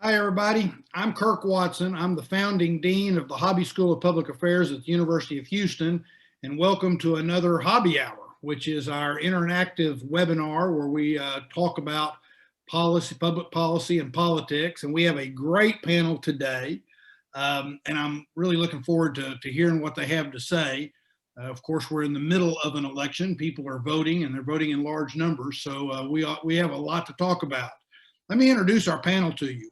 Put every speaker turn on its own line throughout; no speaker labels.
Hi, everybody. I'm Kirk Watson. I'm the founding dean of the Hobby School of Public Affairs at the University of Houston, and welcome to another Hobby Hour, which is our interactive webinar where we talk about policy, public policy, and politics. And we have a great panel today, and I'm really looking forward to hearing what they have to say. Of course, we're in the middle of an election. People are voting, and they're voting in large numbers, so we have a lot to talk about. Let me introduce our panel to you.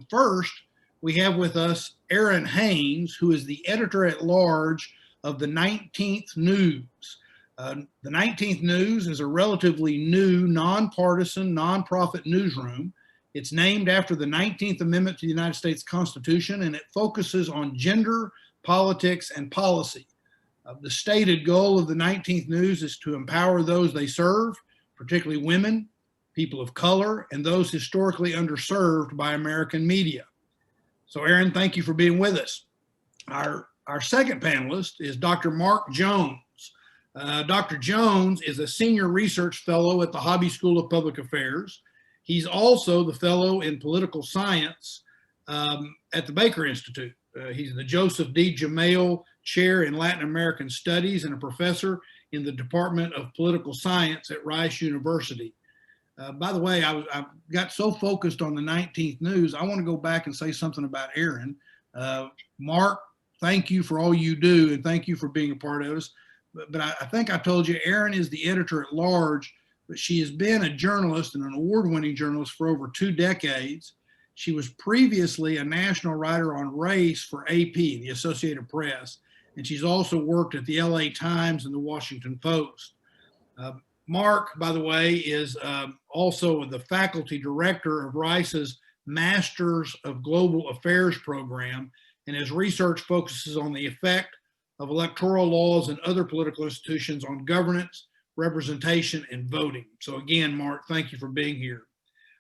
First, we have with us Errin Haines, who is the editor-at-large of the 19th News. The 19th News is a relatively new, nonpartisan, nonprofit newsroom. It's named after the 19th Amendment to the United States Constitution, and it focuses on gender, politics, and policy. The stated goal of the 19th News is to empower those they serve, particularly women, people of color, and those historically underserved by American media. So Errin, thank you for being with us. Our second panelist is Dr. Mark Jones. Dr. Jones is a senior research fellow at the Hobby School of Public Affairs. He's also the fellow in political science at the Baker Institute. He's the Joseph D. Jamail Chair in Latin American Studies and a professor in the Department of Political Science at Rice University. By the way, I got so focused on the 19th News, I want to go back and say something about Errin. Mark, thank you for all you do, and thank you for being a part of us. But I think I told you, Errin is the editor-at-large, but she has been a journalist and an award-winning journalist for over 2 decades. She was previously a national writer on race for AP, the Associated Press, and she's also worked at the LA Times and the Washington Post. Mark, by the way, is also the faculty director of Rice's Masters of Global Affairs program, and his research focuses on the effect of electoral laws and other political institutions on governance, representation, and voting. So again, Mark, thank you for being here.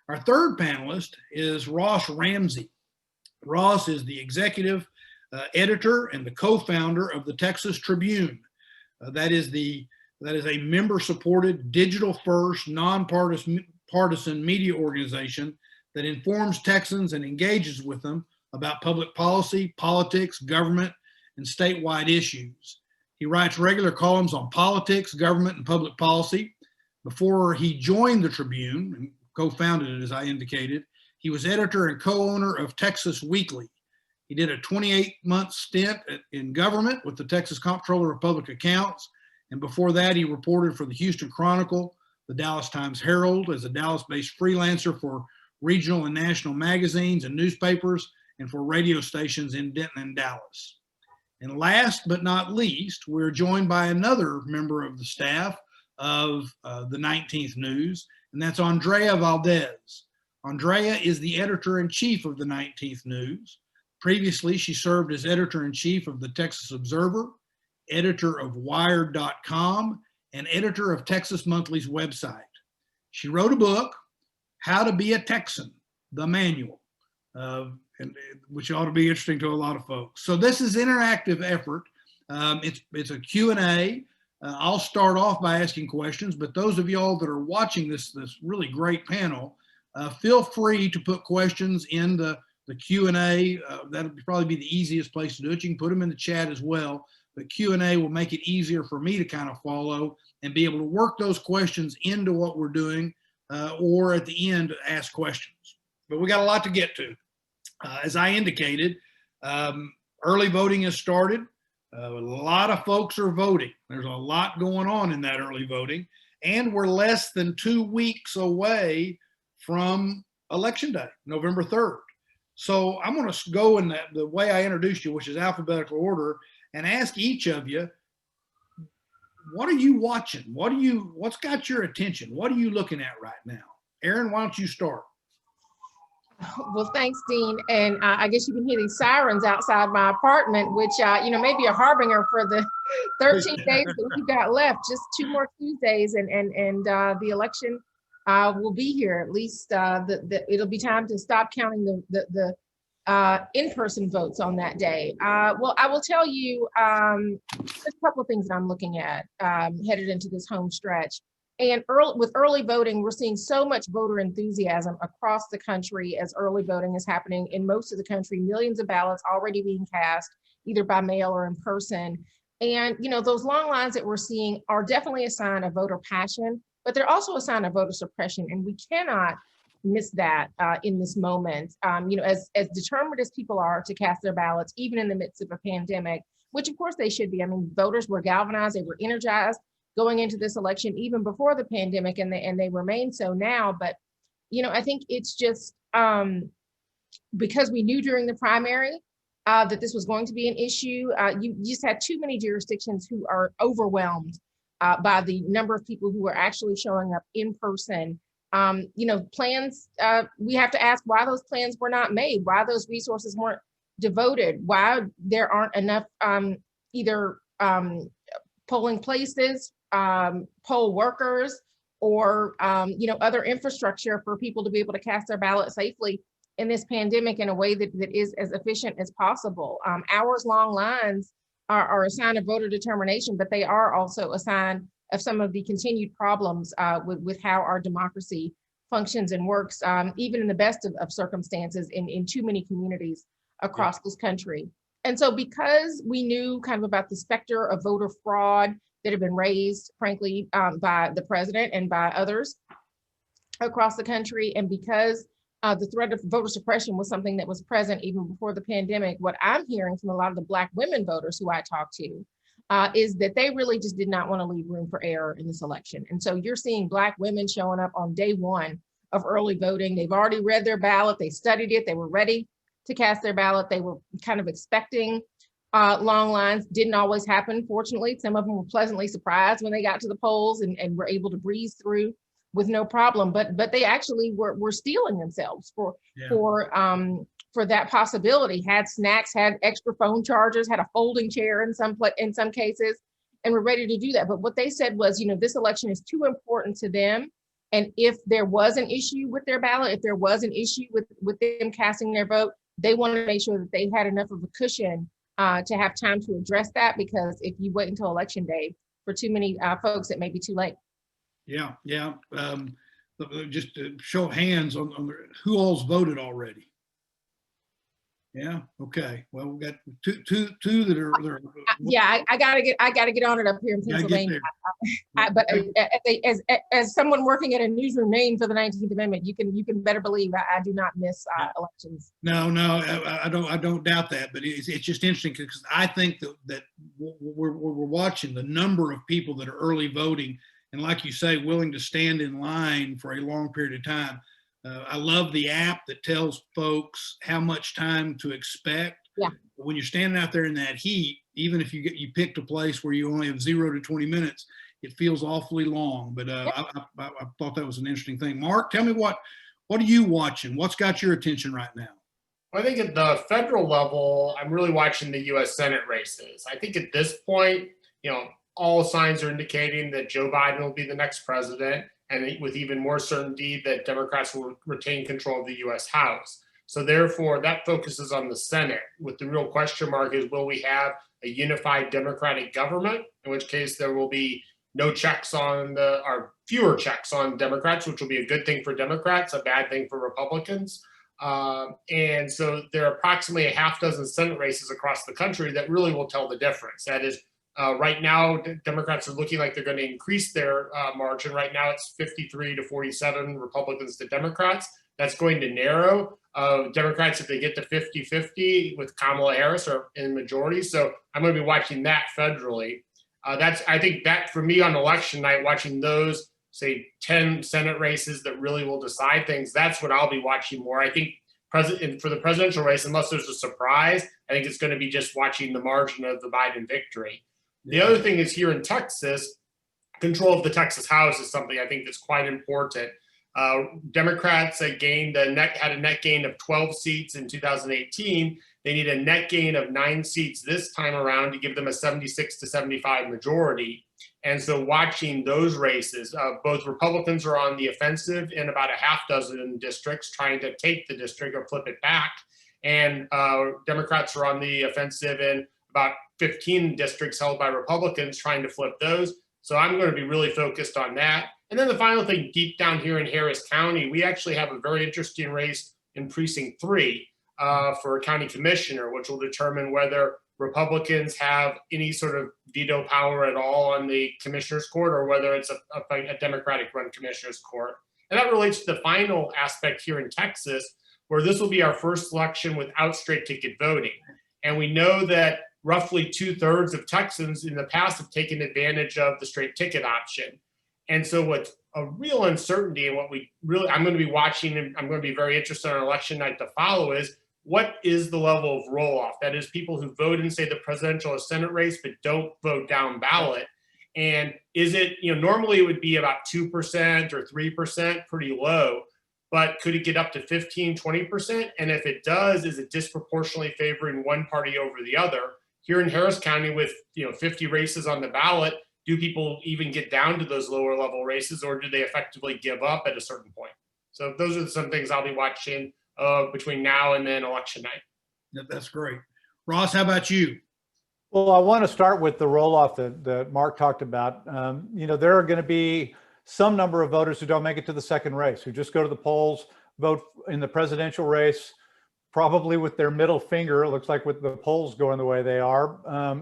Our third panelist is Ross Ramsey. Ross is the executive editor and the co-founder of the Texas Tribune. That is a member-supported, digital-first, nonpartisan media organization that informs Texans and engages with them about public policy, politics, government, and statewide issues. He writes regular columns on politics, government, and public policy. Before he joined the Tribune and co-founded it, as I indicated, he was editor and co-owner of Texas Weekly. He did a 28-month stint in government with the Texas Comptroller of Public Accounts. And before that, he reported for the Houston Chronicle, the Dallas Times-Herald, as a Dallas-based freelancer for regional and national magazines and newspapers, and for radio stations in Denton and Dallas. And last but not least, we're joined by another member of the staff of the 19th News, and that's Andrea Valdez. Andrea is the editor-in-chief of the 19th News. Previously, she served as editor-in-chief of the Texas Observer, editor of Wired.com, and editor of Texas Monthly's website. She wrote a book, How to Be a Texan, the Manual, which ought to be interesting to a lot of folks. So this is an interactive effort. It's a Q&A. I'll start off by asking questions, but those of y'all that are watching this really great panel, feel free to put questions in the Q&A. That'll probably be the easiest place to do it. You can put them in the chat as well. But Q&A will make it easier for me to kind of follow and be able to work those questions into what we're doing, or at the end ask questions. But we got a lot to get to. As I indicated, early voting has started. A lot of folks are voting. There's a lot going on in that early voting, and we're less than 2 weeks away from Election Day, November 3rd. So I'm going to go in the way I introduced you, which is alphabetical order, and ask each of you, what are you watching? What's got your attention? What are you looking at right now? Errin, why don't you start?
Well, thanks, Dean. And I guess you can hear these sirens outside my apartment, which, may be a harbinger for the 13 days that we've got left, just 2 more Tuesdays, and the election will be here. At least it'll be time to stop counting the in-person votes on that day. Well, I will tell you there's a couple of things that I'm looking at headed into this home stretch. And with early voting, we're seeing so much voter enthusiasm across the country as early voting is happening in most of the country, millions of ballots already being cast, either by mail or in person. And, you know, those long lines that we're seeing are definitely a sign of voter passion, but they're also a sign of voter suppression. And we cannot miss that in this moment. You know, as determined as people are to cast their ballots, even in the midst of a pandemic, which of course they should be. I mean, voters were galvanized, they were energized going into this election, even before the pandemic, and they remain so now. But, you know, I think it's just because we knew during the primary that this was going to be an issue. You just had too many jurisdictions who are overwhelmed by the number of people who are actually showing up in person. You know, plans, we have to ask why those plans were not made, why those resources weren't devoted, why there aren't enough either polling places, poll workers, or you know, other infrastructure for people to be able to cast their ballot safely in this pandemic in a way that is as efficient as possible. Hours-long lines are a sign of voter determination, but they are also a sign of some of the continued problems with how our democracy functions and works, even in the best of circumstances in too many communities across this country. And so because we knew kind of about the specter of voter fraud that had been raised, frankly, by the president and by others across the country, and because the threat of voter suppression was something that was present even before the pandemic, what I'm hearing from a lot of the Black women voters who I talk to is that they really just did not want to leave room for error in this election. And so you're seeing Black women showing up on day one of early voting. They've already read their ballot, they studied it, they were ready to cast their ballot. They were kind of expecting long lines. Didn't always happen, fortunately. Some of them were pleasantly surprised when they got to the polls and were able to breeze through with no problem. But they actually were steeling themselves for that possibility. Had snacks, had extra phone chargers, had a folding chair in some cases, and were ready to do that. But what they said was, you know, this election is too important to them. And if there was an issue with their ballot, if there was an issue with them casting their vote, they wanted to make sure that they had enough of a cushion to have time to address that, because if you wait until election day, for too many folks, it may be too late.
Yeah. Just to show of hands on who all's voted already. Yeah. Okay. Well, we got two that are.
Yeah, I gotta get on it up here in Pennsylvania. But as someone working at a newsroom named for the 19th Amendment, you can better believe I do not miss elections.
No, I don't doubt that. But it's just interesting because I think that we're watching the number of people that are early voting, and like you say, willing to stand in line for a long period of time. I love the app that tells folks how much time to expect.
Yeah.
But when you're standing out there in that heat, even if you picked a place where you only have 0 to 20 minutes, it feels awfully long. But I thought that was an interesting thing. Mark, tell me what are you watching? What's got your attention right now?
I think at the federal level, I'm really watching the U.S. Senate races. I think at this point, you know, all signs are indicating that Joe Biden will be the next president, and with even more certainty that Democrats will retain control of the U.S. House. So therefore, that focuses on the Senate, with the real question mark is, will we have a unified Democratic government, in which case there will be no checks on or fewer checks on Democrats, which will be a good thing for Democrats, a bad thing for Republicans. And so there are approximately a half dozen Senate races across the country that really will tell the difference. That is, right now, Democrats are looking like they're going to increase their margin. Right now, it's 53 to 47 Republicans to Democrats. That's going to narrow. Democrats, if they get to 50-50 with Kamala Harris, are in majority. So I'm going to be watching that federally. I think that for me on election night, watching those, say, 10 Senate races that really will decide things, that's what I'll be watching more. I think for the presidential race, unless there's a surprise, I think it's going to be just watching the margin of the Biden victory. The other thing is, here in Texas, control of the Texas House is something I think that's quite important. Democrats had a net gain of 12 seats in 2018. They need a net gain of 9 seats this time around to give them a 76 to 75 majority. And so watching those races, both Republicans are on the offensive in about a half dozen districts, trying to take the district or flip it back. And Democrats are on the offensive in about 15 districts held by Republicans, trying to flip those. So I'm going to be really focused on that. And then the final thing, deep down here in Harris County, we actually have a very interesting race in precinct 3 for a county commissioner, which will determine whether Republicans have any sort of veto power at all on the commissioner's court, or whether it's a Democratic run commissioner's court. And that relates to the final aspect here in Texas, where this will be our first election without straight ticket voting. And we know that roughly 2/3 of Texans in the past have taken advantage of the straight ticket option. And so what's a real uncertainty, and what I'm going to be watching, and I'm going to be very interested on election night to follow, is what is the level of roll-off? That is, people who vote in, say, the presidential or Senate race, but don't vote down ballot. And is it, normally it would be about 2% or 3%, pretty low, but could it get up to 15, 20%? And if it does, is it disproportionately favoring one party over the other? Here in Harris County with 50 races on the ballot, do people even get down to those lower level races, or do they effectively give up at a certain point? So those are some things I'll be watching between now and then election night.
That's great. Ross, how about you?
Well, I want to start with the roll-off that Mark talked about. There are going to be some number of voters who don't make it to the second race, who just go to the polls, vote in the presidential race, probably with their middle finger, it looks like, with the polls going the way they are,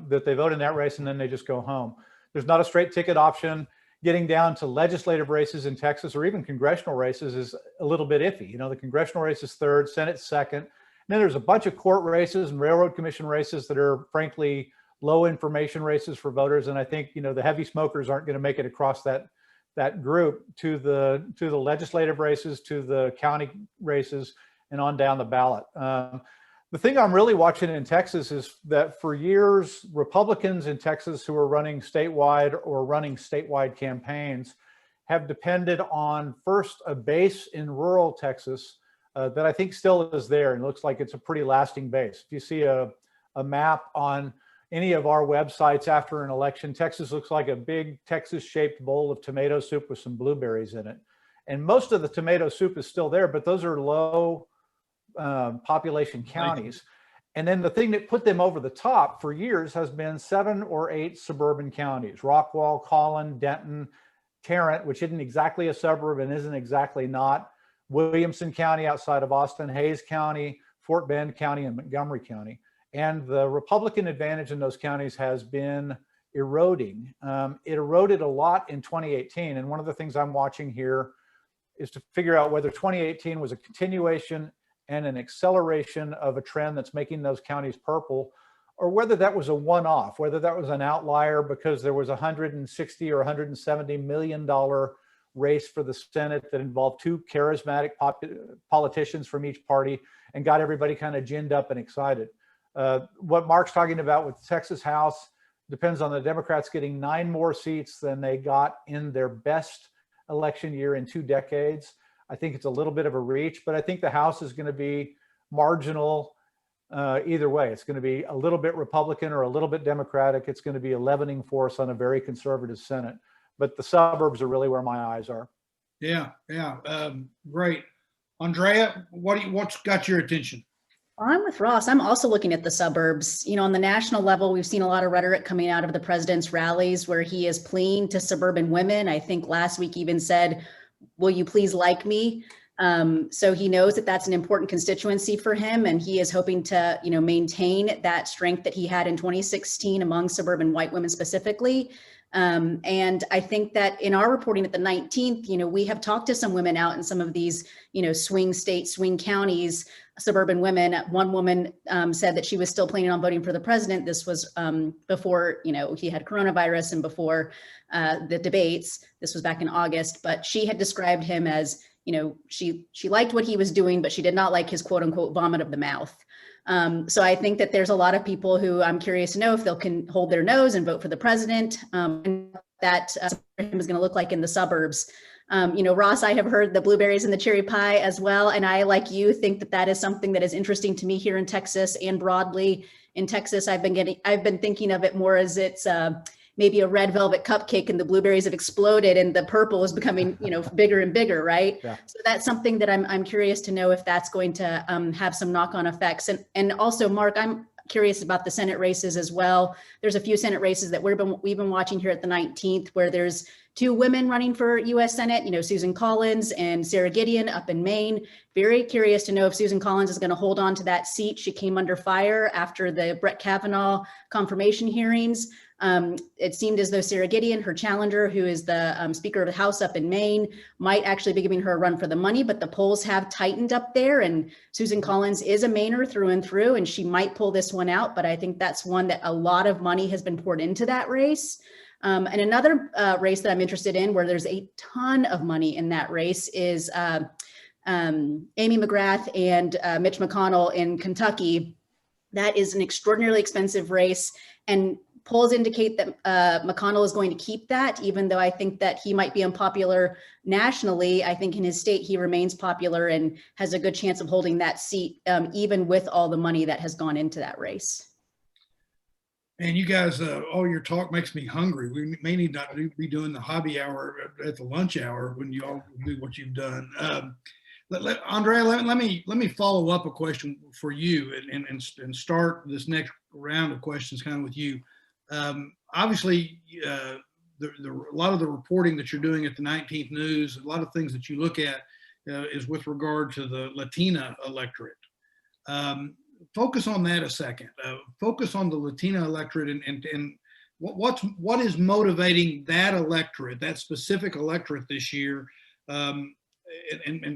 that they vote in that race and then they just go home. There's not a straight ticket option. Getting down to legislative races in Texas, or even congressional races, is a little bit iffy. The congressional race is third, Senate second. And then there's a bunch of court races and railroad commission races that are frankly low information races for voters. And I think, the heavy smokers aren't going to make it across that group to the legislative races, to the county races, and on down the ballot. The thing I'm really watching in Texas is that for years, Republicans in Texas who are running statewide or running statewide campaigns have depended on, first, a base in rural Texas that I think still is there and looks like it's a pretty lasting base. If you see a map on any of our websites after an election, Texas looks like a big Texas-shaped bowl of tomato soup with some blueberries in it. And most of the tomato soup is still there, but those are low population counties. And then the thing that put them over the top for years has been 7 or 8 suburban counties: Rockwall, Collin, Denton, Tarrant, which isn't exactly a suburb and isn't exactly not, Williamson County outside of Austin, Hays County, Fort Bend County, and Montgomery County. And the Republican advantage in those counties has been eroding. It eroded a lot in 2018. And one of the things I'm watching here is to figure out whether 2018 was a continuation and an acceleration of a trend that's making those counties purple, or whether that was a one-off, whether that was an outlier because there was $160 or $170 million race for the Senate that involved 2 charismatic politicians from each party and got everybody kind of ginned up and excited. What Mark's talking about with the Texas House depends on the Democrats getting 9 more seats than they got in their best election year in 2 decades. I think it's a little bit of a reach, but I think the House is going to be marginal either way. It's going to be a little bit Republican or a little bit Democratic. It's going to be a leavening force on a very conservative Senate. But the suburbs are really where my eyes are.
Yeah. Great. Andrea, what's got your attention?
I'm with Ross. I'm also looking at the suburbs. On the national level, we've seen a lot of rhetoric coming out of the president's rallies where he is pleading to suburban women. I think last week even said, "Will you please like me?" So he knows that that's an important constituency for him, and he is hoping to, maintain that strength that he had in 2016 among suburban white women specifically. And I think that in our reporting at the 19th, we have talked to some women out in some of these, swing states, swing counties, suburban women. One woman said that she was still planning on voting for the president. This was before, he had coronavirus and before the debates. This was back in August, but she had described him as, she liked what he was doing, but she did not like his quote unquote vomit of the mouth. So I think that there's a lot of people who I'm curious to know if they'll can hold their nose and vote for the president, and that him is going to look like in the suburbs. Ross, I have heard the blueberries and the cherry pie as well. And I, like you, think that that is something that is interesting to me here in Texas and broadly in Texas. I've been thinking of it more as it's maybe a red velvet cupcake and the blueberries have exploded and the purple is becoming, bigger and bigger, right? Yeah. So that's something that I'm curious to know if that's going to have some knock-on effects. And also, Mark, curious about the Senate races as well. There's a few Senate races that we've been watching here at the 19th, where there's 2 women running for U.S. Senate, Susan Collins and Sarah Gideon up in Maine. Very curious to know if Susan Collins is going to hold on to that seat. She came under fire after the Brett Kavanaugh confirmation hearings. It seemed as though Sarah Gideon, her challenger, who is the Speaker of the House up in Maine, might actually be giving her a run for the money, but the polls have tightened up there, and Susan Collins is a Mainer through and through, and she might pull this one out, but I think that's one that a lot of money has been poured into that race. And another race that I'm interested in, where there's a ton of money in that race, is Amy McGrath and Mitch McConnell in Kentucky. That is an extraordinarily expensive race, and polls indicate that McConnell is going to keep that, even though I think that he might be unpopular nationally. I think in his state, he remains popular and has a good chance of holding that seat, even with all the money that has gone into that race.
And you guys, all your talk makes me hungry. We may need not be doing the hobby hour at the lunch hour when you all do what you've done. Andrea, let me follow up a question for you and start this next round of questions kind of with you. Obviously, a lot of the reporting that you're doing at the 19th News, a lot of things that you look at is with regard to the Latina electorate. Focus on that a second. Focus on the Latina electorate and what is motivating that electorate, that specific electorate this year, and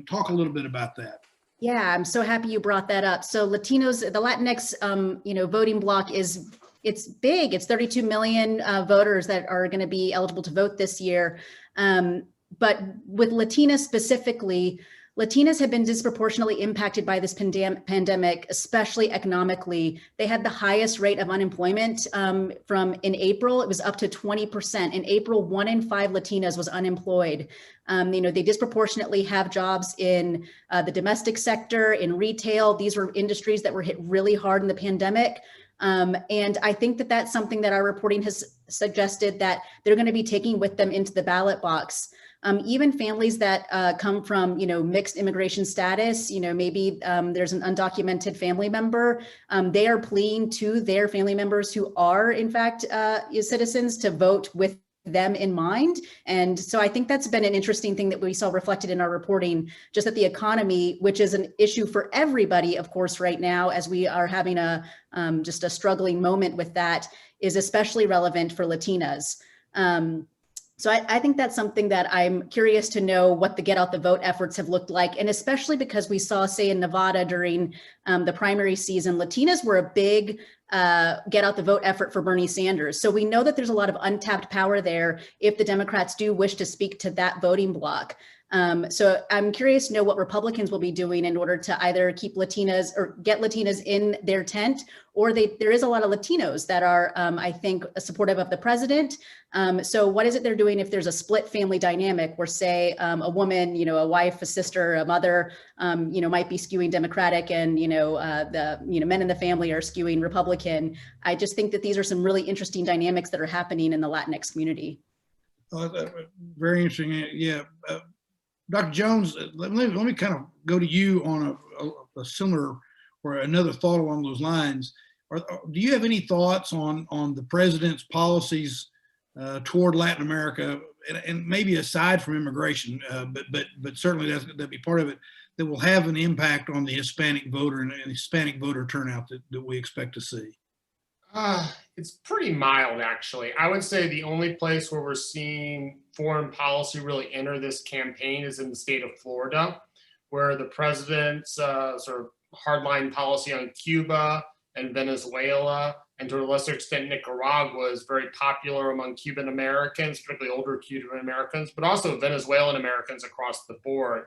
talk a little bit about that.
Yeah, I'm so happy you brought that up. So Latinos, the Latinx, voting bloc it's big. It's 32 million voters that are going to be eligible to vote this year. But with Latinas specifically, Latinas have been disproportionately impacted by this pandemic, especially economically. They had the highest rate of unemployment in April. It was up to 20%. In April, 1 in 5 Latinas was unemployed. They disproportionately have jobs in the domestic sector, in retail. These were industries that were hit really hard in the pandemic. And I think that that's something that our reporting has suggested that they're going to be taking with them into the ballot box. Even families that come from, mixed immigration status, maybe there's an undocumented family member, they are pleading to their family members who are in fact citizens to vote with them in mind. And so I think that's been an interesting thing that we saw reflected in our reporting, just that the economy, which is an issue for everybody, of course, right now, as we are having just a struggling moment with that, is especially relevant for Latinas. So I think that's something that I'm curious to know what the get out the vote efforts have looked like. And especially because we saw, say, in Nevada during the primary season, Latinas were a big get out the vote effort for Bernie Sanders. So we know that there's a lot of untapped power there if the Democrats do wish to speak to that voting bloc. So I'm curious to know what Republicans will be doing in order to either keep Latinas or get Latinas in their tent, or there is a lot of Latinos that are, I think, supportive of the president. So what is it they're doing if there's a split family dynamic where, say, a woman, a wife, a sister, a mother, might be skewing Democratic, and the men in the family are skewing Republican. I just think that these are some really interesting dynamics that are happening in the Latinx community.
Very interesting. Yeah. Dr. Jones, let me kind of go to you on a similar or another thought along those lines. Do you have any thoughts on the president's policies toward Latin America, and maybe aside from immigration, but certainly that'd be part of it, that will have an impact on the Hispanic voter and Hispanic voter turnout that we expect to see?
It's pretty mild, actually. I would say the only place where we're seeing foreign policy really enter this campaign is in the state of Florida, where the president's sort of hardline policy on Cuba and Venezuela, and to a lesser extent Nicaragua, is very popular among Cuban Americans, particularly older Cuban Americans, but also Venezuelan Americans across the board.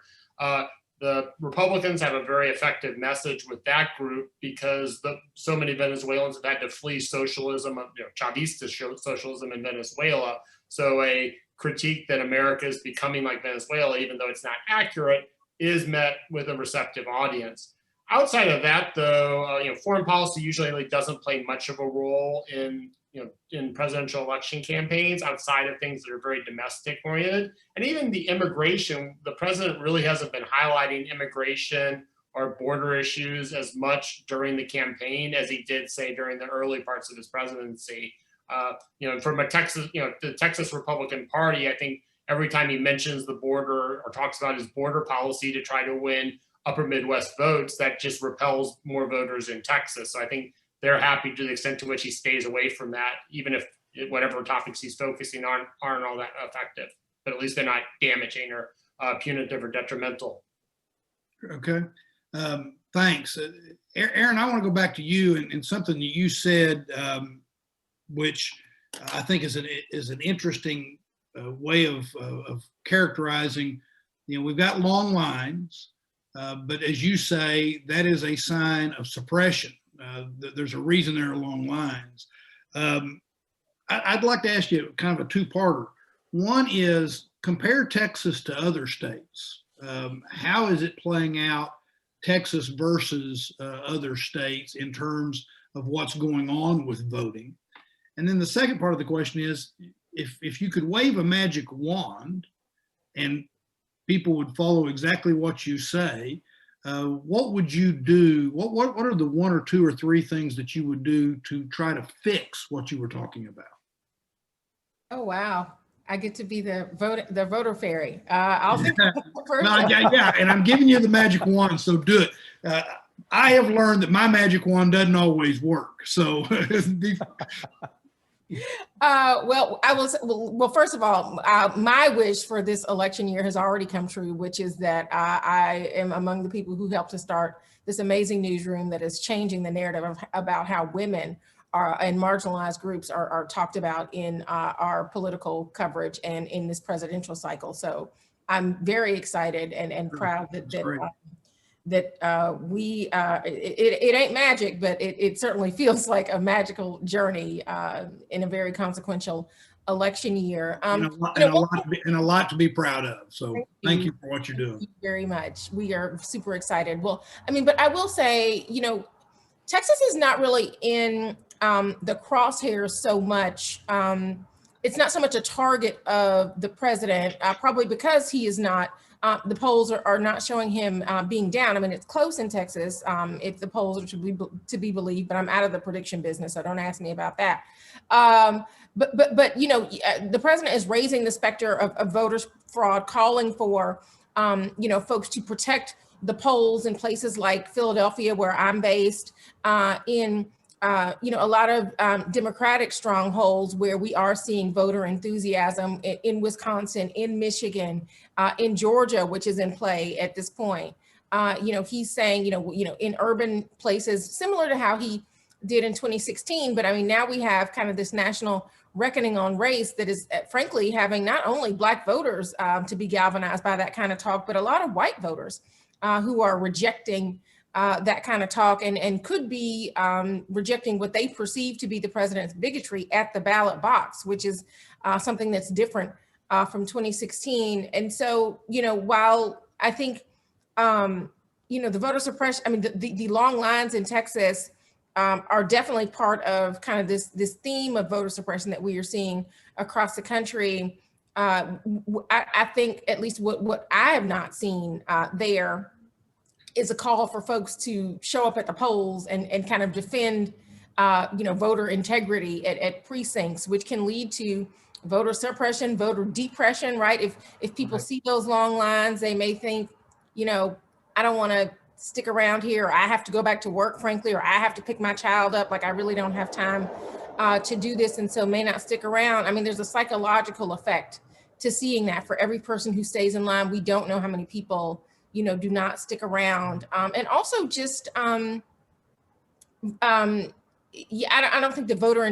The Republicans have a very effective message with that group because so many Venezuelans have had to flee socialism, Chavista socialism in Venezuela. So a critique that America is becoming like Venezuela, even though it's not accurate, is met with a receptive audience. Outside of that, though, foreign policy usually really doesn't play much of a role in presidential election campaigns outside of things that are very domestic oriented. And even the immigration, the president really hasn't been highlighting immigration or border issues as much during the campaign as he did, say, during the early parts of his presidency. From a Texas, the Texas Republican Party, I think every time he mentions the border or talks about his border policy to try to win upper Midwest votes, that just repels more voters in Texas. So I think they're happy to the extent to which he stays away from that, even if whatever topics he's focusing on aren't all that effective. But at least they're not damaging or punitive or detrimental.
Okay. Thanks. Errin, I want to go back to you and something that you said, which I think is an interesting way of characterizing. We've got long lines, but as you say, that is a sign of suppression. There's a reason there are long lines. I'd like to ask you kind of a two-parter. One is compare Texas to other states. How is it playing out, Texas versus other states, in terms of what's going on with voting? And then the second part of the question is, if you could wave a magic wand and people would follow exactly what you say, what would you do? What are the one or two or three things that you would do to try to fix what you were talking about?
Oh, wow. I get to be the voter fairy. I'll think first.
No, yeah, and I'm giving you the magic wand, so do it. I have learned that my magic wand doesn't always work. So,
well, first of all, my wish for this election year has already come true, which is that I am among the people who helped to start this amazing newsroom that is changing the narrative about how women and marginalized groups are talked about in our political coverage and in this presidential cycle. So I'm very excited and proud that it ain't magic, but it certainly feels like a magical journey in a very consequential election year.
and a lot to be proud of. So thank you for what you're doing.
Thank you very much. We are super excited. Well, but I will say, Texas is not really in the crosshairs so much. It's not so much a target of the president, probably because he is not. The polls are not showing him being down. it's close in Texas if the polls are to be believed, but I'm out of the prediction business, so don't ask me about that. But the president is raising the specter of voters fraud, calling for folks to protect the polls in places like Philadelphia, where I'm based, in a lot of Democratic strongholds where we are seeing voter enthusiasm in Wisconsin, in Michigan, in Georgia, which is in play at this point. He's saying, in urban places, similar to how he did in 2016, but now we have kind of this national reckoning on race that is frankly having not only Black voters to be galvanized by that kind of talk, but a lot of white voters who are rejecting that kind of talk and could be rejecting what they perceive to be the president's bigotry at the ballot box, which is something that's different from 2016. And so, while I think, the voter suppression, the long lines in Texas are definitely part of kind of this theme of voter suppression that we are seeing across the country. I think at least what I have not seen there is a call for folks to show up at the polls and kind of defend, voter integrity at precincts, which can lead to voter suppression, voter depression, right? If people see those long lines, they may think, I don't want to stick around here, or I have to go back to work, frankly, or I have to pick my child up. Like, I really don't have time to do this, and so may not stick around. There's a psychological effect to seeing that for every person who stays in line. We don't know how many people do not stick around. And also just, I don't think the voter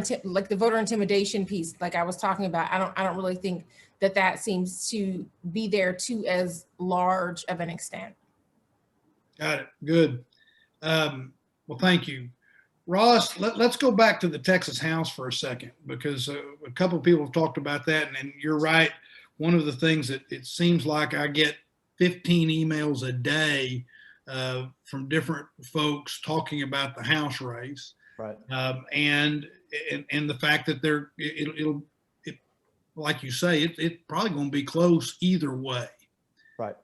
intimidation piece, like I was talking about, I don't really think that seems to be there to as large of an extent.
Got it. Good. Well, thank you. Ross, let's go back to the Texas House for a second, because a couple of people have talked about that, and you're right. One of the things that it seems like I get 15 emails a day from different folks talking about the House race,
right?
And the fact that it'll like you say, it's probably going to be close either way,
right?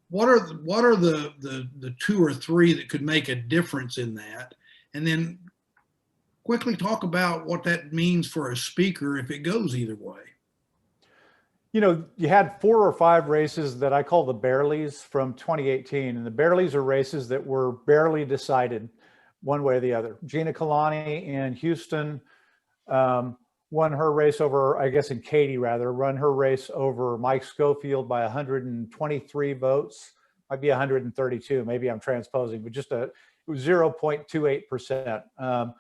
what are the two or three that could make a difference in that? And then quickly talk about what that means for a speaker if it goes either way.
You know, you had 4 or 5 races that I call the bareleys from 2018. And the bareleys are races that were barely decided one way or the other. Gina Kalani in Houston won her race over, I guess in Katy rather, run her race over Mike Schofield by 123 votes, might be 132, maybe I'm transposing, but it was 0.28%.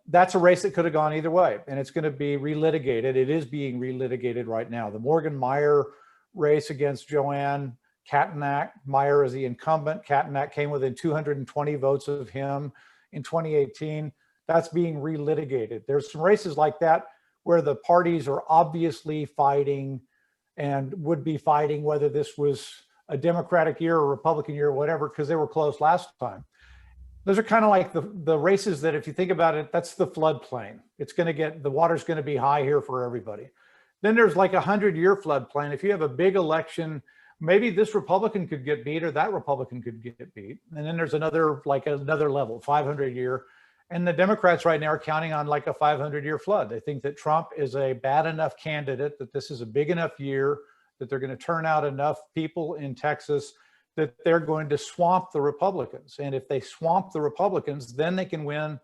That's a race that could have gone either way, and it's going to be relitigated. It is being relitigated right now. The Morgan Meyer race against Joanne Kattenack. Meyer is the incumbent. Kattenack came within 220 votes of him in 2018. That's being relitigated. There's some races like that where the parties are obviously fighting and would be fighting whether this was a Democratic year or Republican year or whatever, because they were close last time. Those are kind of like the races that, if you think about it, that's the floodplain. It's going to get, the water's going to be high here for everybody. Then there's like 100-year floodplain. If you have a big election, maybe this Republican could get beat or that Republican could get beat. And then there's another level, 500-year. And the Democrats right now are counting on like a 500-year flood. They think that Trump is a bad enough candidate, that this is a big enough year, that they're going to turn out enough people in Texas that they're going to swamp the Republicans. And if they swamp the Republicans, then they can win,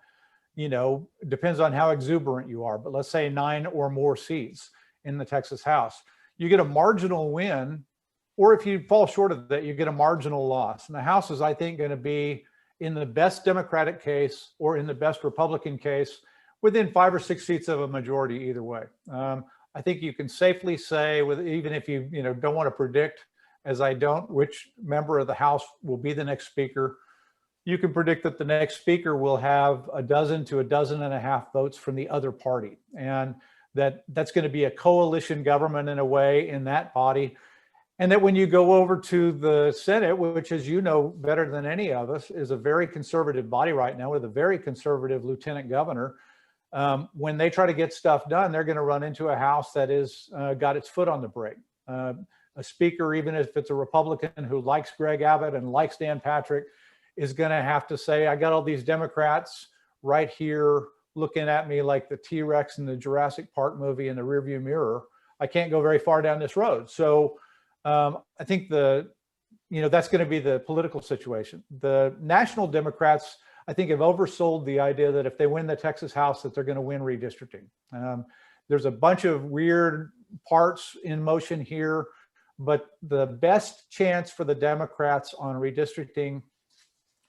you know, depends on how exuberant you are, but let's say 9 or more seats in the Texas House. You get a marginal win, or if you fall short of that, you get a marginal loss. And the House is, I think, going to be in the best Democratic case or in the best Republican case within 5 or 6 seats of a majority either way. I think you can safely say, even if you don't want to predict, as I don't, which member of the House will be the next speaker, you can predict that the next speaker will have 12 to 12.5 votes from the other party. And that's going to be a coalition government in a way in that body. And that when you go over to the Senate, which, as you know better than any of us, is a very conservative body right now with a very conservative lieutenant governor, when they try to get stuff done, they're going to run into a House that is got its foot on the brake. A speaker, even if it's a Republican who likes Greg Abbott and likes Dan Patrick, is going to have to say, I got all these Democrats right here looking at me like the T-Rex in the Jurassic Park movie in the rearview mirror. I can't go very far down this road. So I think that's going to be the political situation. The national Democrats, I think, have oversold the idea that if they win the Texas House, that they're going to win redistricting. There's a bunch of weird parts in motion here, but the best chance for the Democrats on redistricting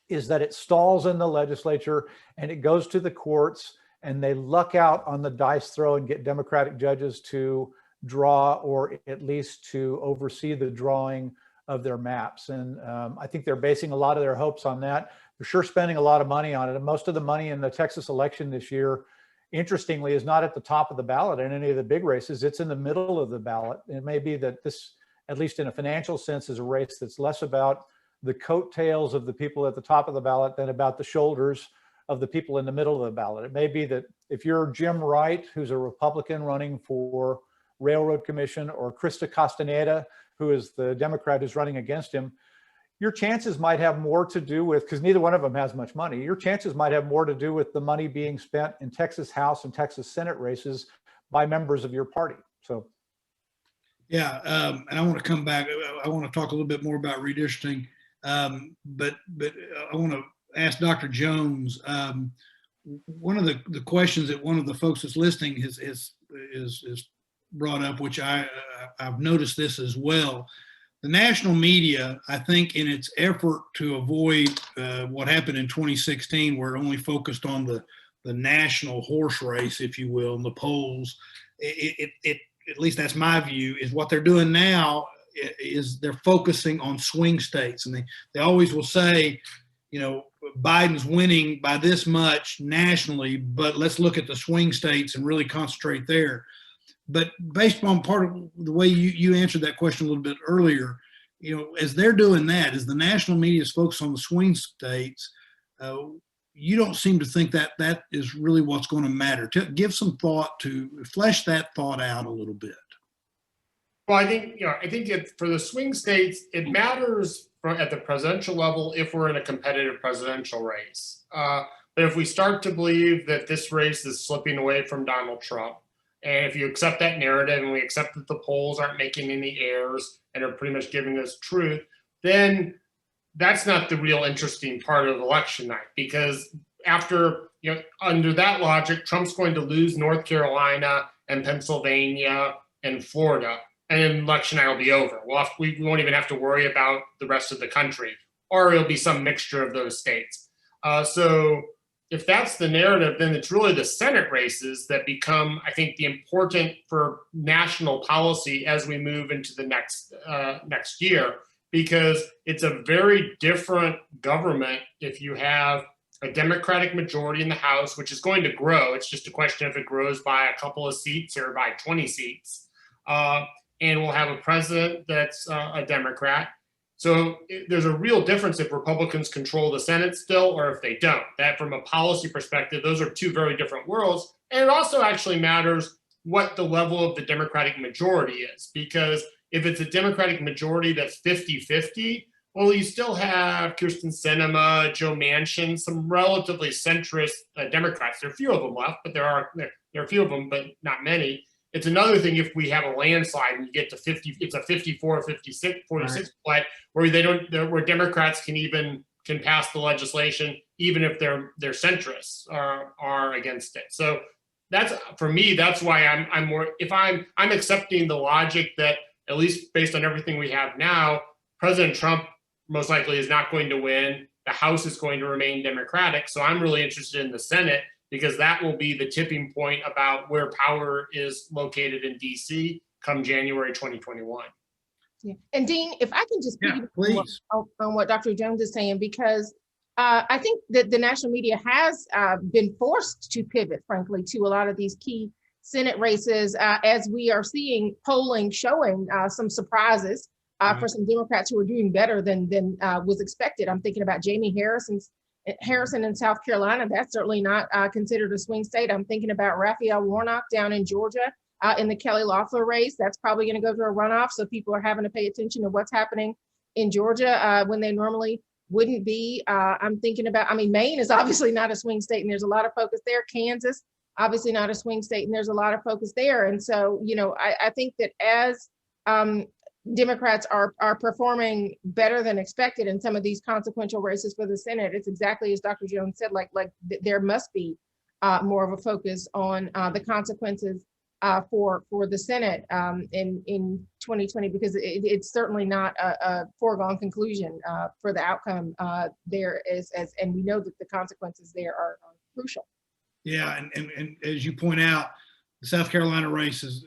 is that it stalls in the legislature and it goes to the courts and they luck out on the dice throw and get Democratic judges to draw or at least to oversee the drawing of their maps. And I think they're basing a lot of their hopes on that. They're sure spending a lot of money on it. And most of the money in the Texas election this year, interestingly, is not at the top of the ballot in any of the big races. It's in the middle of the ballot. It may be that this, at least in a financial sense, is a race that's less about the coattails of the people at the top of the ballot than about the shoulders of the people in the middle of the ballot. It may be that if you're Jim Wright, who's a Republican running for Railroad Commission, or Krista Castaneda, who is the Democrat who's running against him, your chances might have more to do with, because neither one of them has much money, your chances might have more to do with the money being spent in Texas House and Texas Senate races by members of your party. So.
Yeah, and I want to come back. I want to talk a little bit more about redistricting, but I want to ask Dr. Jones. One of the questions that one of the folks that's listening is brought up, which I've noticed this as well. The national media, I think, in its effort to avoid what happened in 2016, where it only focused on the national horse race, if you will, and the polls, it at least that's my view, is what they're doing now is they're focusing on swing states. And they always will say, Biden's winning by this much nationally, but let's look at the swing states and really concentrate there. But based on part of the way you answered that question a little bit earlier, as they're doing that, as the national media is focused on the swing states, you don't seem to think that is really what's going to matter. Give some thought to flesh that thought out a little bit.
Well, I think for the swing states, it matters at the presidential level if we're in a competitive presidential race. But if we start to believe that this race is slipping away from Donald Trump, and if you accept that narrative and we accept that the polls aren't making any errors and are pretty much giving us truth, then that's not the real interesting part of election night, because after, under that logic, Trump's going to lose North Carolina and Pennsylvania and Florida, and then election night will be over. We won't even have to worry about the rest of the country, or it'll be some mixture of those states. So if that's the narrative, then it's really the Senate races that become, I think, the important for national policy as we move into the next year, because it's a very different government if you have a Democratic majority in the House, which is going to grow. It's just a question if it grows by a couple of seats or by 20 seats. And we'll have a president that's a Democrat. So there's a real difference if Republicans control the Senate still or if they don't. That, from a policy perspective, those are two very different worlds. And it also actually matters what the level of the Democratic majority is, because if it's a Democratic majority that's 50-50, well, you still have Kyrsten Sinema, Joe Manchin, some relatively centrist Democrats. There are a few of them left, but there are a few of them, but not many. It's another thing if we have a landslide and you get to 50, it's a 54, 56, 46 split, where Democrats can pass the legislation, even if their centrists are against it. So that's, for me, that's why I'm more, if I'm accepting the logic that, at least based on everything we have now, President Trump most likely is not going to win. The House is going to remain Democratic. So I'm really interested in the Senate, because that will be the tipping point about where power is located in DC come January 2021.
Yeah. And Dean, if I can just
please,
on what Dr. Jones is saying, because I think that the national media has been forced to pivot, frankly, to a lot of these key Senate races, as we are seeing polling showing some surprises for some Democrats who are doing better than was expected. I'm thinking about Jamie Harrison in South Carolina. That's certainly not considered a swing state. I'm thinking about Raphael Warnock down in Georgia in the Kelly Loeffler race. That's probably going to go to a runoff. So people are having to pay attention to what's happening in Georgia when they normally wouldn't be. I'm thinking about, Maine is obviously not a swing state and there's a lot of focus there. Kansas, obviously not a swing state and there's a lot of focus there. And so, I think that as Democrats are performing better than expected in some of these consequential races for the Senate, it's exactly as Dr. Jones said, like there must be more of a focus on the consequences for the Senate in 2020, because it's certainly not a foregone conclusion for the outcome there is, and we know that the consequences there are crucial.
Yeah, and as you point out, the South Carolina race is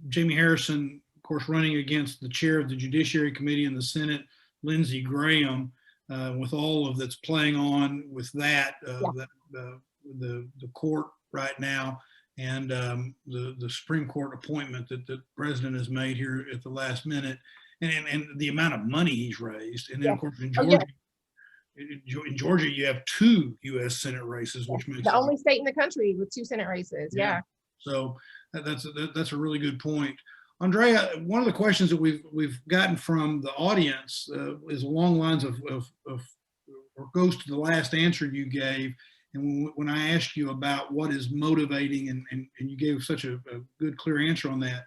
Jamie Harrison, of course, running against the chair of the Judiciary Committee in the Senate, Lindsey Graham, with all of that's playing on with that, the court right now, and the Supreme Court appointment that the president has made here at the last minute, and the amount of money he's raised. And then, of course, in Georgia, in Georgia, you have 2 U.S. Senate races, which makes
the only state in the country with 2 Senate races. Yeah.
So that's a really good point. Andrea, one of the questions that we've gotten from the audience is along the lines of or goes to the last answer you gave. And when I asked you about what is motivating, and you gave such a good, clear answer on that,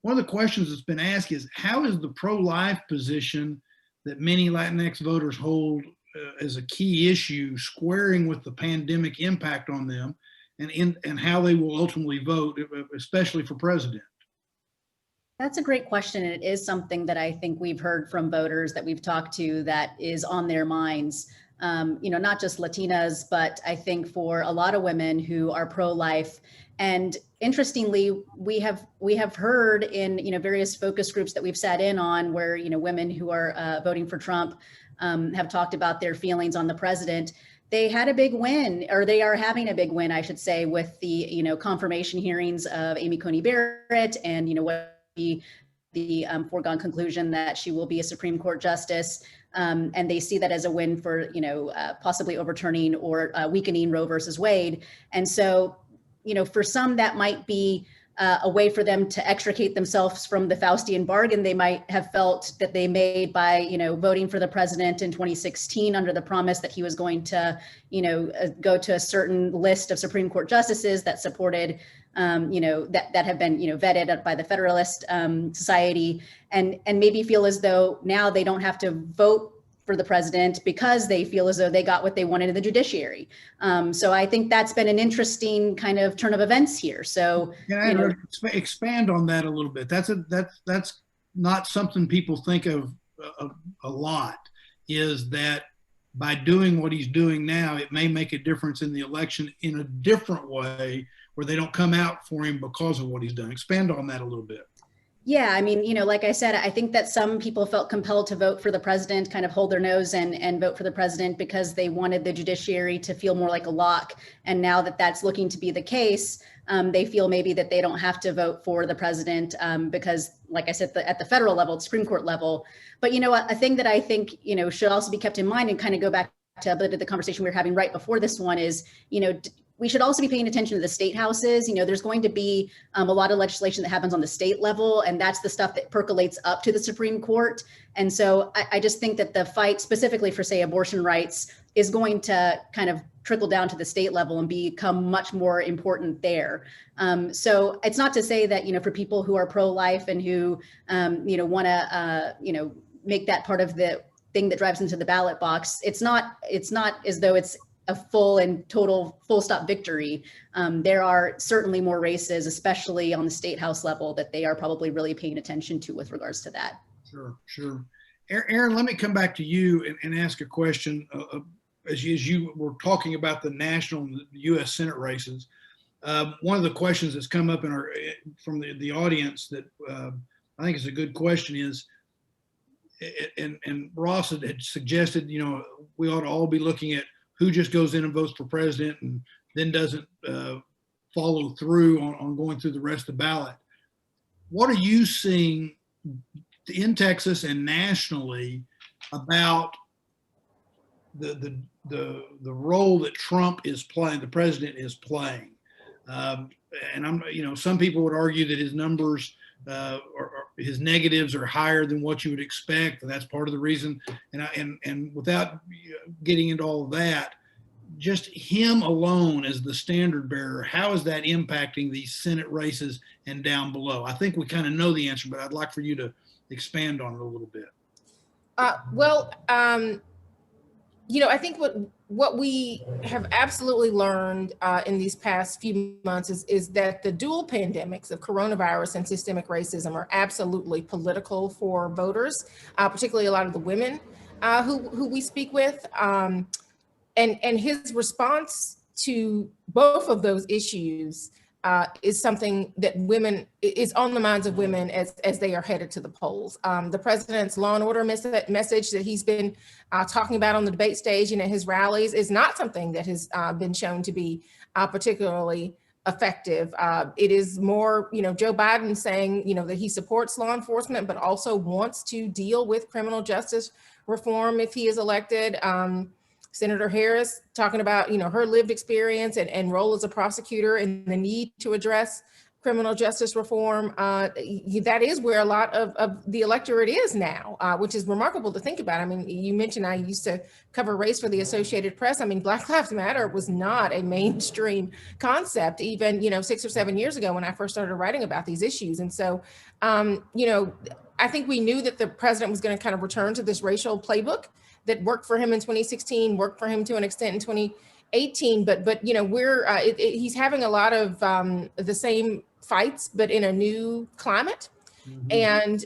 one of the questions that's been asked is, how is the pro-life position that many Latinx voters hold as a key issue squaring with the pandemic impact on them, and how they will ultimately vote, especially for president?
That's a great question. And it is something that I think we've heard from voters that we've talked to that is on their minds. Not just Latinas, but I think for a lot of women who are pro-life. And interestingly, we have heard in various focus groups that we've sat in on where women who are voting for Trump have talked about their feelings on the president. They had a big win, or they are having a big win, I should say, with the confirmation hearings of Amy Coney Barrett, and what the foregone conclusion that she will be a Supreme Court justice. And they see that as a win for, possibly overturning or weakening Roe versus Wade. And so, for some that might be a way for them to extricate themselves from the Faustian bargain they might have felt that they made by, voting for the president in 2016 under the promise that he was going to, go to a certain list of Supreme Court justices that supported, that have been, vetted by the Federalist Society, and maybe feel as though now they don't have to vote for the president because they feel as though they got what they wanted in the judiciary. So I think that's been an interesting kind of turn of events here. So
can I expand on that a little bit? That's not something people think of a lot, is that by doing what he's doing now, it may make a difference in the election in a different way where they don't come out for him because of what he's done. Expand on that a little bit.
Yeah, I mean, like I said, I think that some people felt compelled to vote for the president, kind of hold their nose and vote for the president because they wanted the judiciary to feel more like a lock. And now that that's looking to be the case, they feel maybe that they don't have to vote for the president because, like I said, at the federal level, the Supreme Court level. But a thing that I think, should also be kept in mind and kind of go back to a bit of the conversation we were having right before this one is, we should also be paying attention to the state houses. There's going to be a lot of legislation that happens on the state level, and that's the stuff that percolates up to the Supreme Court. And so I just think that the fight specifically for, say, abortion rights is going to kind of trickle down to the state level and become much more important there. So it's not to say that, for people who are pro-life and who, want to, make that part of the thing that drives into the ballot box, it's not as though it's a full and total full stop victory. There are certainly more races, especially on the state house level, that they are probably really paying attention to with regards to that.
Sure. Errin, let me come back to you and ask a question. As you were talking about the national and the U.S. Senate races, one of the questions that's come up from the audience that I think is a good question is, and Ross had suggested, we ought to all be looking at who just goes in and votes for president and then doesn't follow through on going through the rest of the ballot. What are you seeing in Texas and nationally about the role that Trump is playing, the president is playing? And some people would argue that his numbers or his negatives are higher than what you would expect, and that's part of the reason. And without getting into all of that, just him alone as the standard bearer, how is that impacting these Senate races and down below? I think we kind of know the answer, but I'd like for you to expand on it a little bit.
I think what we have absolutely learned in these past few months is that the dual pandemics of coronavirus and systemic racism are absolutely political for voters, particularly a lot of the women who we speak with. And his response to both of those issues is something that is on the minds of women as they are headed to the polls. The president's law and order message that he's been talking about on the debate stage and at his rallies is not something that has been shown to be particularly effective. It is more, Joe Biden saying, that he supports law enforcement, but also wants to deal with criminal justice reform if he is elected. Senator Harris talking about, her lived experience and role as a prosecutor and the need to address criminal justice reform. That is where a lot of the electorate is now, which is remarkable to think about. I mean, you mentioned I used to cover race for the Associated Press. I mean, Black Lives Matter was not a mainstream concept even, 6 or 7 years ago when I first started writing about these issues. And so, I think we knew that the president was going to kind of return to this racial playbook that worked for him in 2016, worked for him to an extent in 2018, but he's having a lot of the same fights, but in a new climate. Mm-hmm. And,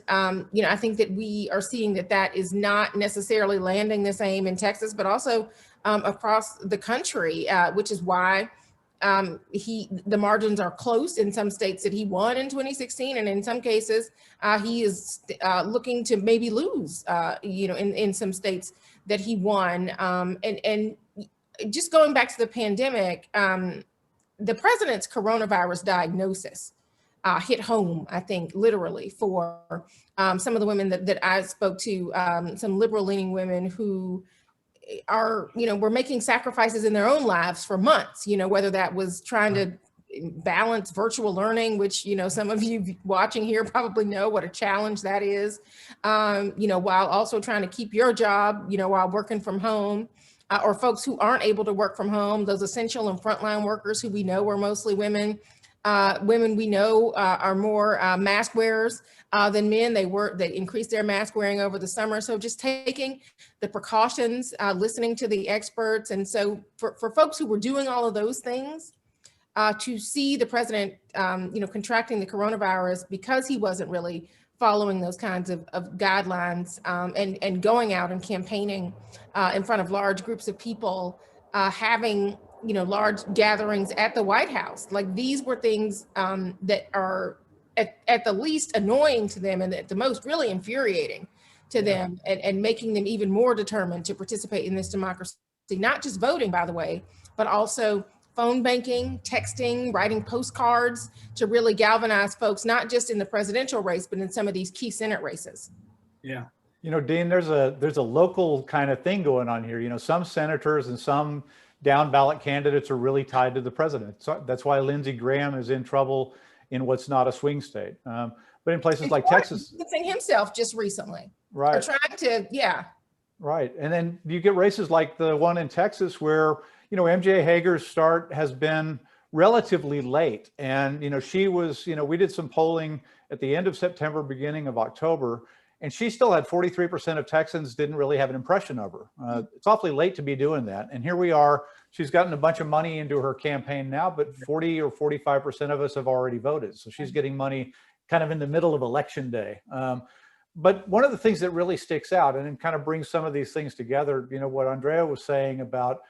I think that we are seeing that is not necessarily landing the same in Texas, but also across the country, which is why the margins are close in some states that he won in 2016. And in some cases, he is looking to maybe lose, in some states that he won. And just going back to the pandemic, the president's coronavirus diagnosis hit home, I think, literally for some of the women that I spoke to, some liberal leaning women who were making sacrifices in their own lives for months, whether that was trying to balance virtual learning, which, you know, some of you watching here probably know what a challenge that is, you know, while also trying to keep your job, you know, while working from home, or folks who aren't able to work from home, those essential and frontline workers who we know are mostly women. Women we know are more mask wearers than men. They increased their mask wearing over the summer. So just taking the precautions, listening to the experts. And so for folks who were doing all of those things, to see the president, you know, contracting the coronavirus because he wasn't really following those kinds of guidelines, and going out and campaigning in front of large groups of people, having, you know, large gatherings at the White House. Like, these were things that are at the least annoying to them, and at the most really infuriating to them, and making them even more determined to participate in this democracy, not just voting, by the way, but also phone banking, texting, writing postcards to really galvanize folks, not just in the presidential race, but in some of these key Senate races.
Yeah.
You know, Dean, there's a local kind of thing going on here. You know, some senators and some down ballot candidates are really tied to the president. So that's why Lindsey Graham is in trouble in what's not a swing state. But in places like Texas,
distancing himself just recently,
right?
Or trying to, yeah.
Right, and then you get races like the one in Texas where, you know, MJ Hager's start has been relatively late. And, you know, she was, you know, we did some polling at the end of September, beginning of October, and she still had 43% of Texans didn't really have an impression of her. It's awfully late to be doing that. And here we are, she's gotten a bunch of money into her campaign now, but 40 or 45% of us have already voted. So she's getting money kind of in the middle of election day. But one of the things that really sticks out, and it kind of brings some of these things together, you know, what Andrea was saying about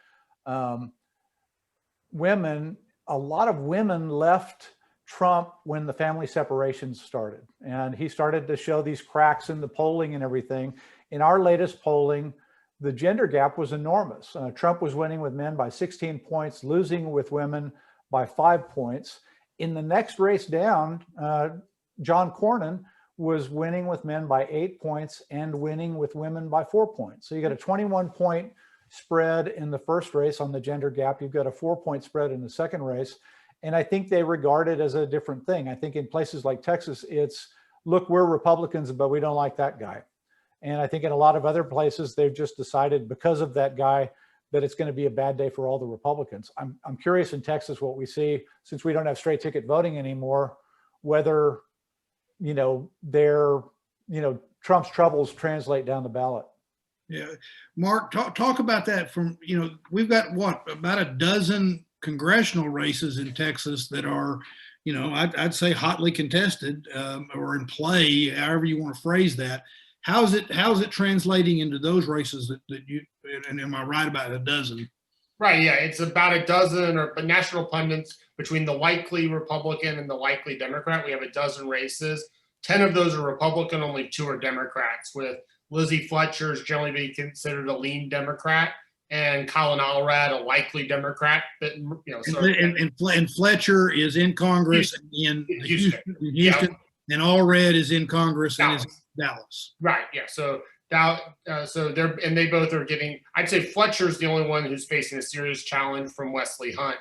women, a lot of women left Trump when the family separations started. And he started to show these cracks in the polling and everything. In our latest polling, the gender gap was enormous. Trump was winning with men by 16 points, losing with women by 5 points. In the next race down, John Cornyn was winning with men by 8 points and winning with women by 4 points. So you got a 21-point spread in the first race on the gender gap. You've got a 4-point spread in the second race. And I think they regard it as a different thing. I think in places like Texas, it's, look, we're Republicans, but we don't like that guy. And I think in a lot of other places, they've just decided because of that guy that it's going to be a bad day for all the Republicans. I'm curious in Texas what we see, since we don't have straight ticket voting anymore, whether, you know, Trump's troubles translate down the ballot.
Yeah. Mark, talk about that from, you know, we've got what, about a dozen congressional races in Texas that are, you know, I'd say hotly contested, or in play, however you want to phrase that. How's it translating into those races that you, and am I right about a dozen?
Right, yeah, it's about a dozen, or national pundits, between the likely Republican and the likely Democrat. We have a dozen races. 10 of those are Republican, only 2 are Democrats, with Lizzie Fletcher is generally being considered a lean Democrat, and Colin Allred, a likely Democrat. That, you know, so
and Fletcher is in Congress in Houston,
yeah.
And Allred is in Congress
Dallas.
and is Dallas.
Right, yeah. So they both are getting. I'd say Fletcher's the only one who's facing a serious challenge from Wesley Hunt.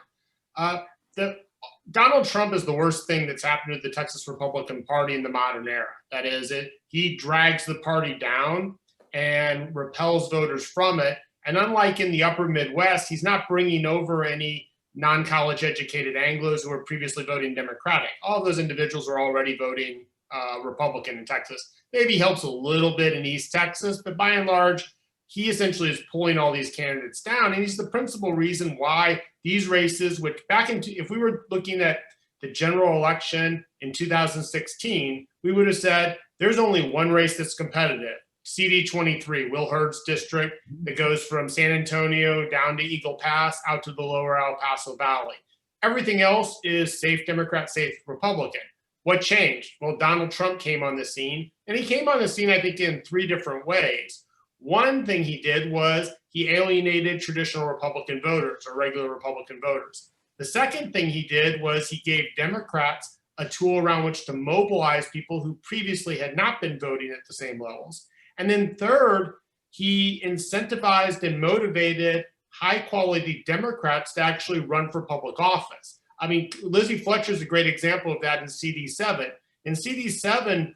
Donald Trump is the worst thing that's happened to the Texas Republican Party in the modern era. That is, he drags the party down and repels voters from it. And unlike in the upper Midwest, he's not bringing over any non-college educated Anglos who were previously voting Democratic. All those individuals are already voting Republican in Texas. Maybe helps a little bit in East Texas, but by and large, he essentially is pulling all these candidates down. And he's the principal reason why these races, which if we were looking at the general election in 2016, we would have said there's only one race that's competitive. CD 23, Will Hurd's district, that goes from San Antonio down to Eagle Pass out to the lower El Paso Valley. Everything else is safe Democrat, safe Republican. What changed? Well, Donald Trump came on the scene, and he came on the scene, I think, in 3 different ways. One thing he did was he alienated traditional Republican voters, or regular Republican voters. The second thing he did was he gave Democrats a tool around which to mobilize people who previously had not been voting at the same levels. And then third, he incentivized and motivated high-quality Democrats to actually run for public office. I mean, Lizzie Fletcher is a great example of that in CD7. In CD7,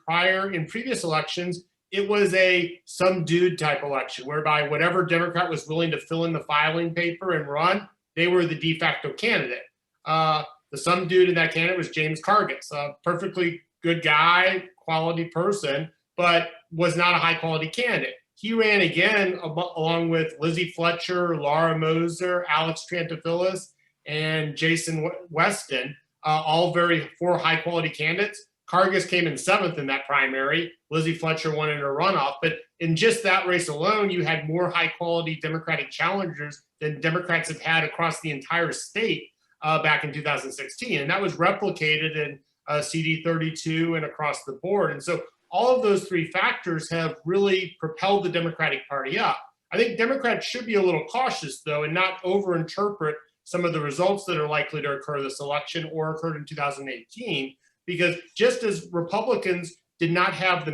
in previous elections, it was a some dude type election whereby whatever Democrat was willing to fill in the filing paper and run, they were the de facto candidate. The some dude in that candidate was James Cargas, a perfectly good guy, quality person, but was not a high quality candidate. He ran again along with Lizzie Fletcher, Laura Moser, Alex Trantafillis, and Jason Weston, all four high quality candidates. Cargas came in 7th in that primary. Lizzie Fletcher won in a runoff. But in just that race alone, you had more high quality Democratic challengers than Democrats have had across the entire state back in 2016. And that was replicated in CD32 and across the board. And so all of those three factors have really propelled the Democratic Party up. I think Democrats should be a little cautious, though, and not overinterpret some of the results that are likely to occur this election or occurred in 2018. Because just as Republicans did not have the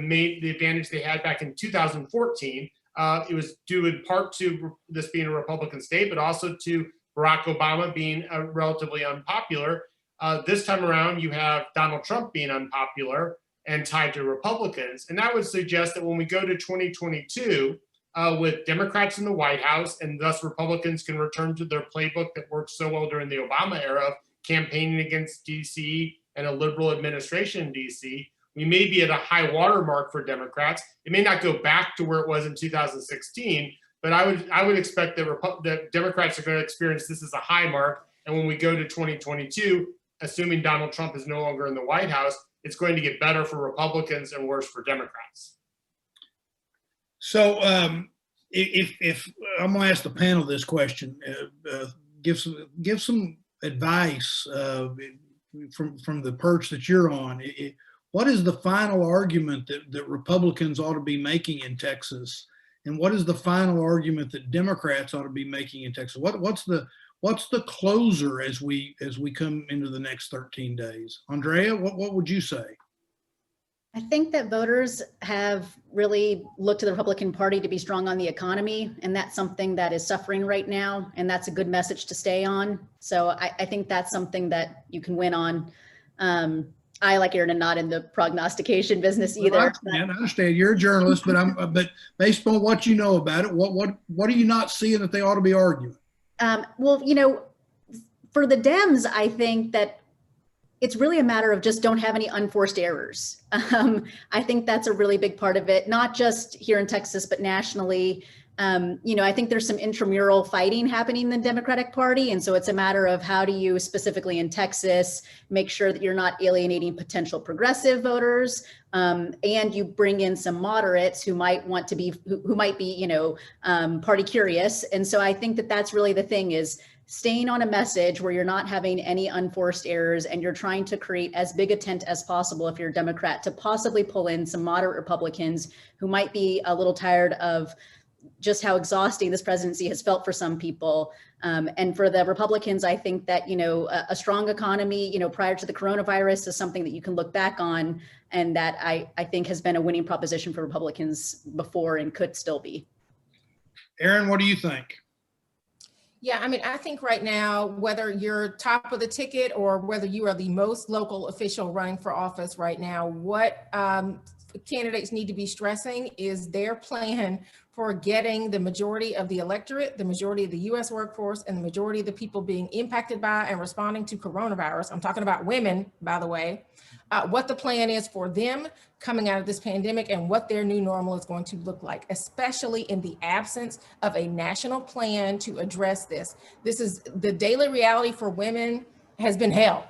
advantage they had back in 2014, it was due in part to this being a Republican state, but also to Barack Obama being relatively unpopular. This time around, you have Donald Trump being unpopular and tied to Republicans. And that would suggest that when we go to 2022, with Democrats in the White House, and thus Republicans can return to their playbook that worked so well during the Obama era of campaigning against DC and a liberal administration in DC, we may be at a high water mark for Democrats. It may not go back to where it was in 2016, but I would expect that Democrats are going to experience this as a high mark. And when we go to 2022, assuming Donald Trump is no longer in the White House, it's going to get better for Republicans and worse for Democrats.
So if I'm going to ask the panel this question, give some advice from the perch that you're on. What is the final argument that Republicans ought to be making in Texas, and what is the final argument that Democrats ought to be making in Texas? What's the closer as we come into the next 13 days? Andrea, what would you say?
I think that voters have really looked to the Republican Party to be strong on the economy, and that's something that is suffering right now, and that's a good message to stay on. So I think that's something that you can win on. I, like Errin, am not in the prognostication business either.
I understand you're a journalist, but based on what you know about it, what are you not seeing that they ought to be arguing?
Well, for the Dems, I think that it's really a matter of just don't have any unforced errors. I think that's a really big part of it, not just here in Texas, but nationally. I think there's some intramural fighting happening in the Democratic Party. And so it's a matter of how do you specifically in Texas make sure that you're not alienating potential progressive voters, and you bring in some moderates who might want to be, who might be, party curious. And so I think that that's really the thing, is staying on a message where you're not having any unforced errors and you're trying to create as big a tent as possible if you're a Democrat to possibly pull in some moderate Republicans who might be a little tired of just how exhausting this presidency has felt for some people. And for the Republicans, I think that, a strong economy, prior to the coronavirus is something that you can look back on, and that I think has been a winning proposition for Republicans before and could still be.
Errin, what do you think?
Yeah, I think right now, whether you're top of the ticket or whether you are the most local official running for office right now, what candidates need to be stressing is their plan for getting the majority of the electorate, the majority of the U.S. workforce, and the majority of the people being impacted by and responding to coronavirus. I'm talking about women, by the way, what the plan is for them coming out of this pandemic and what their new normal is going to look like, especially in the absence of a national plan to address this. This is the daily reality for women has been hell.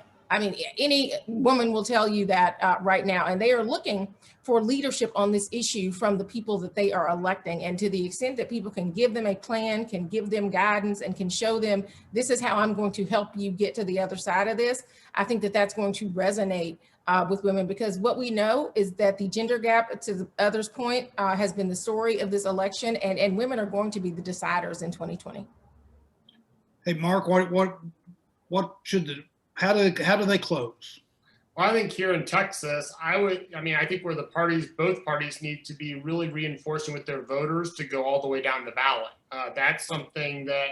Any woman will tell you that right now, and they are looking for leadership on this issue from the people that they are electing. And to the extent that people can give them a plan, can give them guidance, and can show them, this is how I'm going to help you get to the other side of this, I think that that's going to resonate with women, because what we know is that the gender gap, to the other's point, has been the story of this election, and women are going to be the deciders in 2020.
Hey, Mark, how do they close?
Well, I think here in Texas, I think where both parties need to be really reinforcing with their voters to go all the way down the ballot. That's something that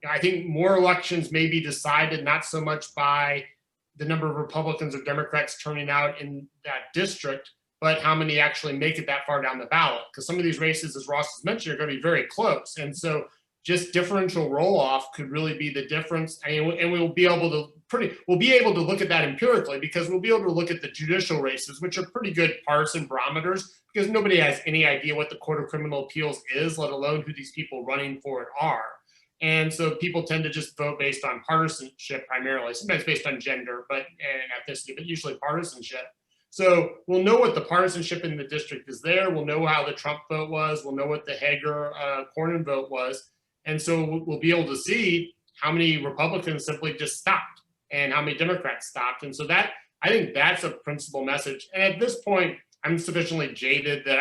I think more elections may be decided not so much by the number of Republicans or Democrats turning out in that district, but how many actually make it that far down the ballot. Because some of these races, as Ross has mentioned, are going to be very close. And so just differential roll-off could really be the difference. And we'll be able to look at that empirically, because we'll be able to look at the judicial races, which are pretty good partisan barometers, because nobody has any idea what the Court of Criminal Appeals is, let alone who these people running for it are. And so people tend to just vote based on partisanship primarily, sometimes based on gender and ethnicity, but usually partisanship. So we'll know what the partisanship in the district is there. We'll know how the Trump vote was. We'll know what the Hager-Cornyn vote was. And so we'll be able to see how many Republicans simply just stopped and how many Democrats stopped. And so that, I think that's a principal message. And at this point, I'm sufficiently jaded that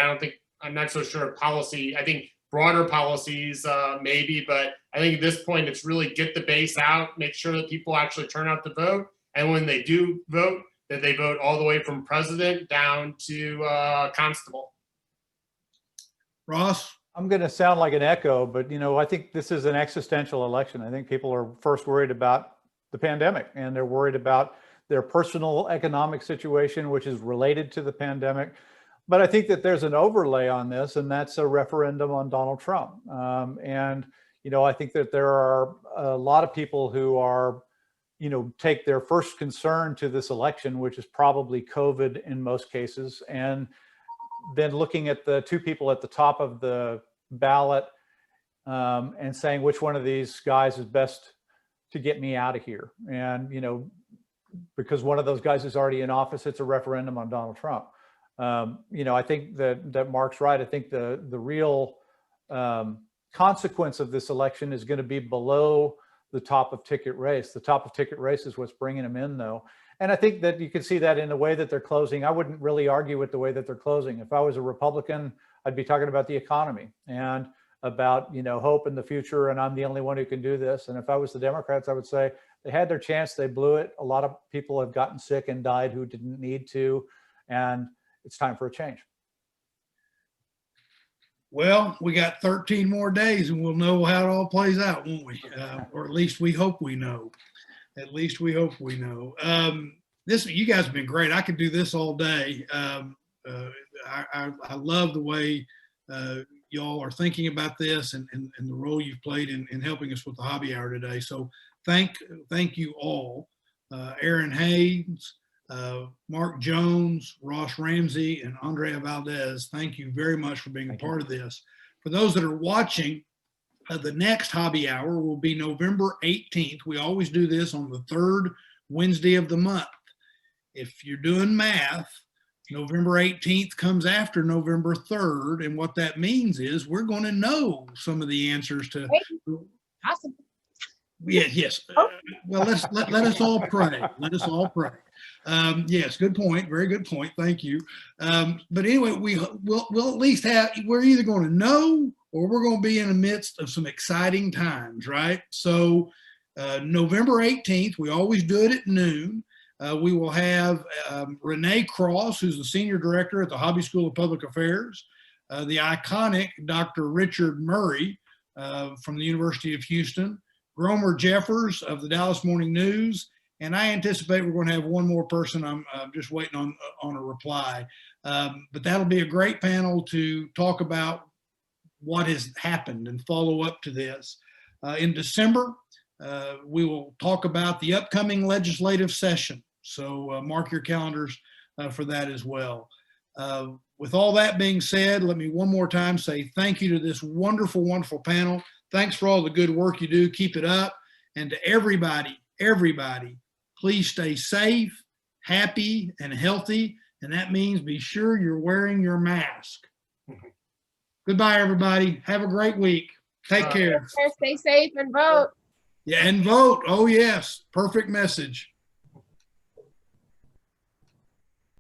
I'm not so sure of policy. I think broader policies, maybe, but I think at this point, it's really get the base out, make sure that people actually turn out to vote. And when they do vote, that they vote all the way from president down to constable.
Ross?
I'm going to sound like an echo, but I think this is an existential election. I think people are first worried about the pandemic, and they're worried about their personal economic situation, which is related to the pandemic. But I think that there's an overlay on this, and that's a referendum on Donald Trump. I think that there are a lot of people who are, take their first concern to this election, which is probably COVID in most cases, and then looking at the two people at the top of the ballot and saying which one of these guys is best to get me out of here. And, because one of those guys is already in office, it's a referendum on Donald Trump. I think that Mark's right. I think the real consequence of this election is going to be below the top of ticket race. The top of ticket race is what's bringing them in, though. And I think that you can see that in the way that they're closing. I wouldn't really argue with the way that they're closing. If I was a Republican, I'd be talking about the economy and about, hope in the future, and I'm the only one who can do this. And if I was the Democrats, I would say they had their chance, they blew it. A lot of people have gotten sick and died who didn't need to, and it's time for a change.
Well, we got 13 more days and we'll know how it all plays out, won't we? Or at least we hope we know. At least we hope we know. You guys have been great. I could do this all day. I love the way y'all are thinking about this and the role you've played in helping us with the hobby hour today. So thank you all. Errin Haines, Mark Jones, Ross Ramsey, and Andrea Valdez, thank you very much for being a part of this. For those that are watching, the next hobby hour will be November 18th. We always do this on the third Wednesday of the month. If you're doing math, November 18th comes after November 3rd. And what that means is we're going to know some of the answers to.
Awesome.
Yeah, yes. Well, let us all pray. Let us all pray. Yes, good point. Very good point. Thank you. But anyway, we'll at least we're either going to know or we're going to be in the midst of some exciting times, right? So November 18th, we always do it at noon. We will have Renee Cross, who's the senior director at the Hobby School of Public Affairs, the iconic Dr. Richard Murray from the University of Houston, Gromer Jeffers of the Dallas Morning News, and I anticipate we're going to have one more person. I'm just waiting on a reply. But that'll be a great panel to talk about what has happened and follow up to this. In December, we will talk about the upcoming legislative session. So mark your calendars for that as well. With all that being said, let me one more time say thank you to this wonderful, wonderful panel. Thanks for all the good work you do. Keep it up. And to everybody, please stay safe, happy, and healthy. And that means be sure you're wearing your mask. Goodbye, everybody. Have a great week. Take care.
Stay safe and vote.
Yeah, and vote. Oh, yes. Perfect message.